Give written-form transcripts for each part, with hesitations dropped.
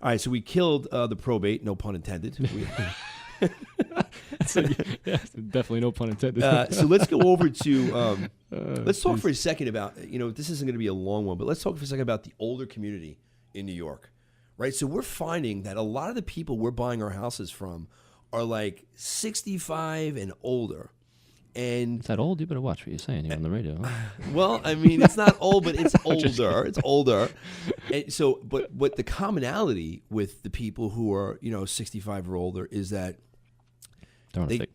All right, so we killed the probate, no pun intended. So, yeah, definitely no pun intended. So let's go over to, let's talk for a second about, this isn't going to be a long one, but let's talk for a second about the older community in New York, right? So we're finding that a lot of the people we're buying our houses from are like 65 and older. And Is that old? You better watch what you're saying here on the radio. Huh? well, I mean, it's not old, but it's older. It's older. And so, but what the commonality with the people who are, 65 or older is that They're on a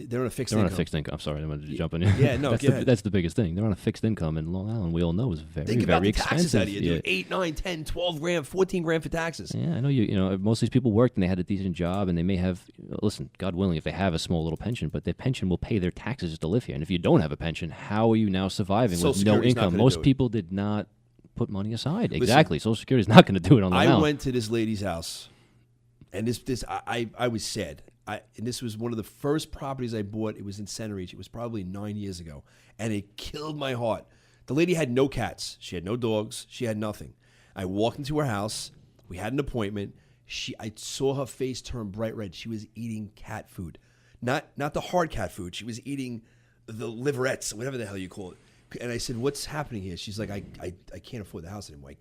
they're on a fixed They're income. on a fixed income. I'm sorry, I wanted to jump in. Yeah, no, go ahead. That's the biggest thing. They're on a fixed income in Long Island. We all know is very, Think about very the taxes expensive. out of you, dude. 8, 9, 10, 12 grand, 14 grand for taxes. Yeah, I know you know, most of these people worked and they had a decent job and they may have, listen, God willing, if they have a small little pension, but their pension will pay their taxes just to live here. And if you don't have a pension, how are you now surviving Social with no Security's not income? gonna Most do it. people did not put money aside. Exactly. Social Security is not going to do it on the I amount. went to this lady's house, and I was sad. And this was one of the first properties I bought. It was in Center Reach. It was probably 9 years ago, and it killed my heart. The lady had no cats. She had no dogs. She had nothing. I walked into her house. We had an appointment. I saw her face turn bright red. She was eating cat food, not the hard cat food. She was eating the liverettes, whatever the hell you call it. And I said, "What's happening here?" She's like, "I can't afford the house anymore. I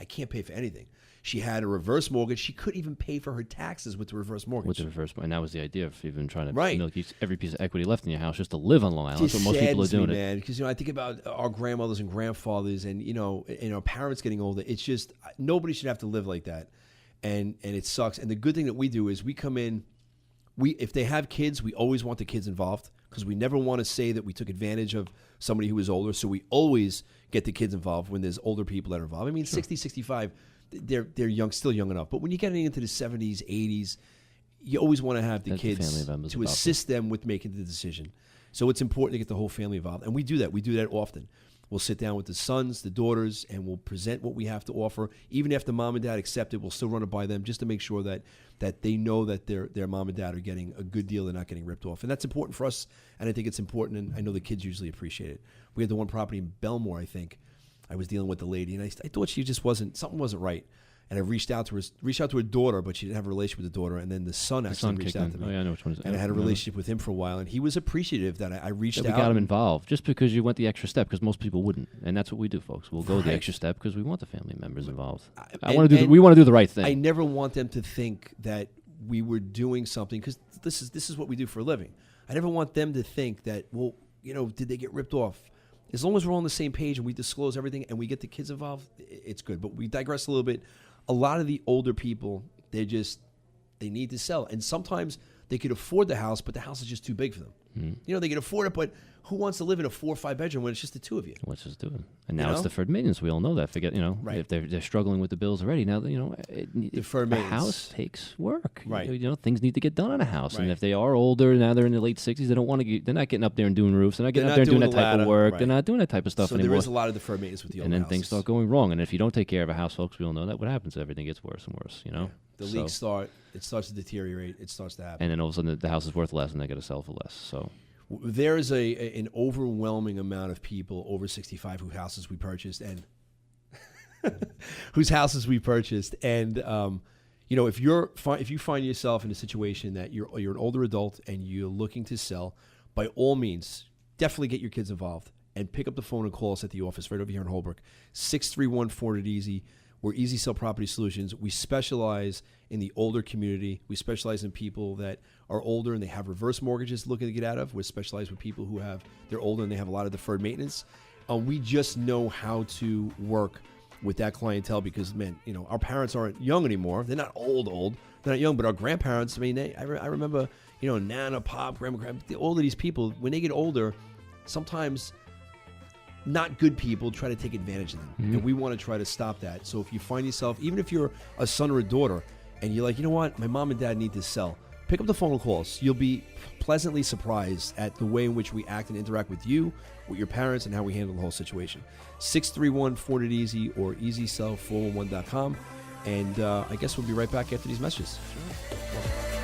can't pay for anything." She had a reverse mortgage. She couldn't even pay for her taxes with the reverse mortgage. With the reverse, and that was the idea of even trying to Right. milk every piece of equity left in your house just to live on Long Island. That's what most people are saddens me, doing. man, because I think about our grandmothers and grandfathers, and and our parents getting older. It's just nobody should have to live like that, and it sucks. And the good thing that we do is we come in. If they have kids, we always want the kids involved because we never want to say that we took advantage of somebody who was older. So we always get the kids involved when there's older people that are involved. I mean, 60, 65, they're young, still young enough. But when you're getting into the 70s, 80s, you always want to have the That's the kids family members to involved. assist them with making the decision. So it's important to get the whole family involved. And we do that. We do that often. We'll sit down with the sons, the daughters, and we'll present what we have to offer. Even after mom and dad accept it, we'll still run it by them just to make sure that they know that their mom and dad are getting a good deal. They're not getting ripped off. And that's important for us, and I think it's important, and I know the kids usually appreciate it. We had the one property in Belmore, I think. I was dealing with the lady, and I thought she just something wasn't right. And I reached out to her daughter, but she didn't have a relationship with the daughter. And then the son actually reached out to me. Oh, yeah, I know which one is. And I had a relationship with him for a while, and he was appreciative that I reached that out. we got him involved just because you went the extra step, because most people wouldn't, and that's what we do, folks. We'll go the Right. extra step because we want the family members involved. And We want to do the right thing. I never want them to think that we were doing something, because this is what we do for a living. I never want them to think that, well, did they get ripped off? As long as we're all on the same page and we disclose everything and we get the kids involved, it's good. But we digress a little bit. A lot of the older people, they need to sell. And sometimes they could afford the house, but the house is just too big for them. They can afford it, but who wants to live in a 4 or 5 bedroom when it's just the two of you? Let's just do it. And now it's deferred maintenance. We all know that. Forget, Right. if they're struggling with the bills already, now, Deferred the maintenance. house takes work. Right. Things need to get done on a house. Right. And if they are older, now they're in their late 60s, they don't want to they're not getting up there and doing roofs. They're not getting They're up there not and doing doing that the type of ladder. work. Right. They're not doing that type of stuff So anymore. there is a lot of deferred maintenance with the older And then houses. things start going wrong. And if you don't take care of a house, folks, we all know that what happens. Everything gets worse and worse, The leaks starts to deteriorate. It starts to happen. And then all of a sudden the house is worth less and they got to sell for less. So There is an overwhelming amount of people over 65 whose houses we purchased, and if you find yourself in a situation that you're an older adult and you're looking to sell, by all means, definitely get your kids involved and pick up the phone and call us at the office right over here in Holbrook, 631-400-EASY. We're Easy Sell Property Solutions. We specialize in the older community. We specialize in people that are older and they have reverse mortgages looking to get out of. We're specialized with people who they're older and they have a lot of deferred maintenance. We just know how to work with that clientele because, man, our parents aren't young anymore. They're not old. They're not young, but our grandparents, I mean, I remember, Nana, Pop, Grandma, all of these people, when they get older, sometimes not good people try to take advantage of them. And we want to try to stop that. So if you find yourself, even if you're a son or a daughter, and you're like, you know what, my mom and dad need to sell, pick up the phone and call us. You'll be pleasantly surprised at the way in which we act and interact with you, with your parents, and how we handle the whole situation. 631-400-EASY or EasySell411.com. And I guess we'll be right back after these messages. Sure.